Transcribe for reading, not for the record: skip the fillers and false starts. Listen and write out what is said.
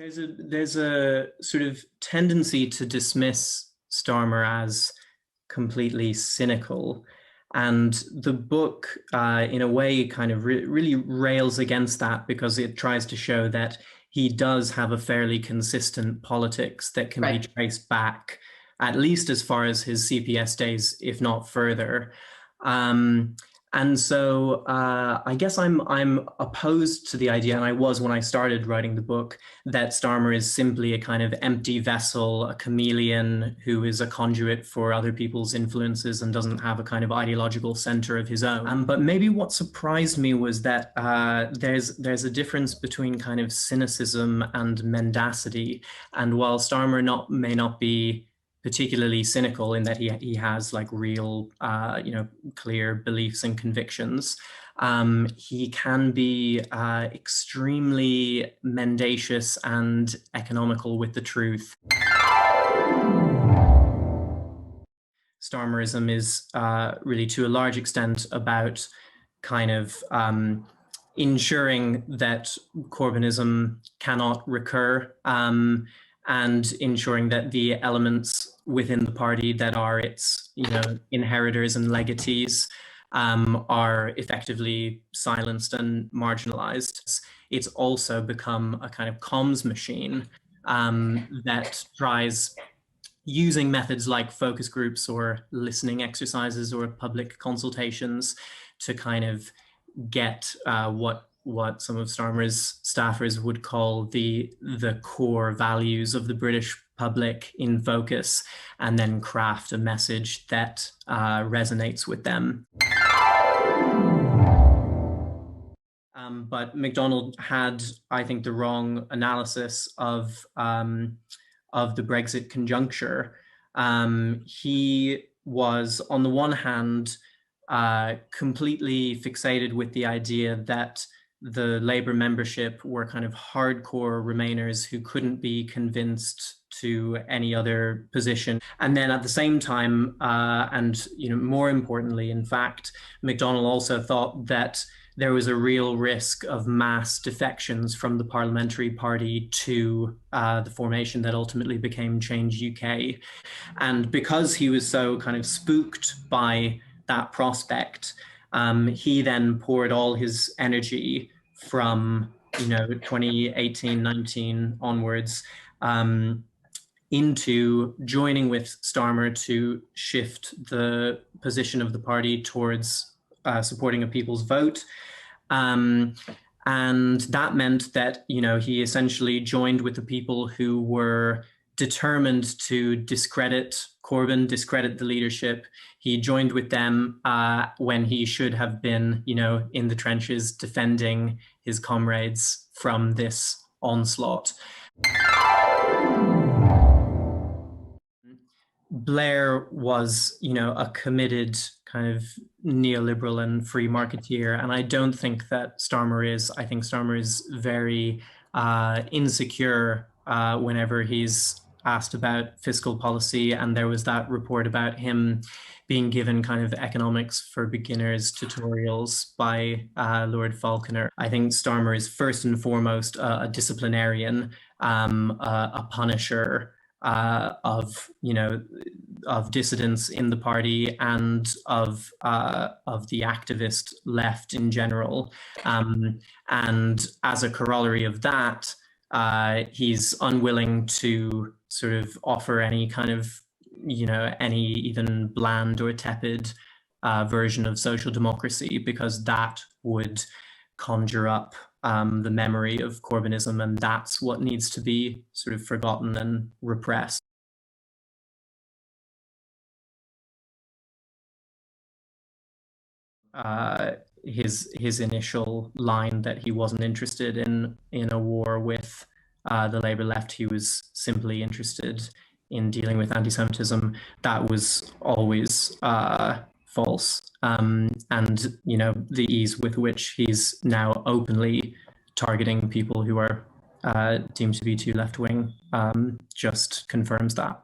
There's a sort of tendency to dismiss Starmer as completely cynical, and the book, in a way, kind of really rails against that because it tries to show that he does have a fairly consistent politics that can be traced back at least as far as his CPS days, if not further. And so I guess I'm opposed to the idea, and I was when I started writing the book, that Starmer is simply a kind of empty vessel, a chameleon who is a conduit for other people's influences and doesn't have a kind of ideological center of his own. But maybe what surprised me was that there's a difference between kind of cynicism and mendacity. And while Starmer may not be particularly cynical in that he has like real, clear beliefs and convictions, he can be extremely mendacious and economical with the truth. Starmerism is really, to a large extent, about kind of ensuring that Corbynism cannot recur, and ensuring that the elements within the party that are its, inheritors and legatees are effectively silenced and marginalized. It's also become a kind of comms machine that tries, using methods like focus groups or listening exercises or public consultations, to kind of get what some of Starmer's staffers would call the core values of the British public in focus, and then craft a message that resonates with them. But MacDonald had, I think, the wrong analysis of the Brexit conjuncture. He was, on the one hand, completely fixated with the idea that the Labour membership were kind of hardcore Remainers who couldn't be convinced to any other position. And then at the same time, and more importantly, in fact, MacDonald also thought that there was a real risk of mass defections from the parliamentary party to the formation that ultimately became Change UK. And because he was so kind of spooked by that prospect, he then poured all his energy from 2018-19 onwards into joining with Starmer to shift the position of the party towards supporting a people's vote. And that meant that, he essentially joined with the people who were determined to discredit Corbyn, discredit the leadership. He joined with them when he should have been, in the trenches defending his comrades from this onslaught. Blair was, a committed kind of neoliberal and free marketeer, and I don't think that Starmer is. I think Starmer is very insecure whenever he's asked about fiscal policy, and there was that report about him being given kind of economics for beginners tutorials by Lord Falconer. I think Starmer is first and foremost a disciplinarian, a punisher of dissidents in the party and of the activist left in general. And as a corollary of that, he's unwilling to sort of offer any kind of, any even bland or tepid version of social democracy, because that would conjure up the memory of Corbynism, and that's what needs to be sort of forgotten and repressed. His initial line that he wasn't interested in a war with the Labour left, he was simply interested in dealing with anti-Semitism, that was always false. And the ease with which he's now openly targeting people who are deemed to be too left-wing just confirms that.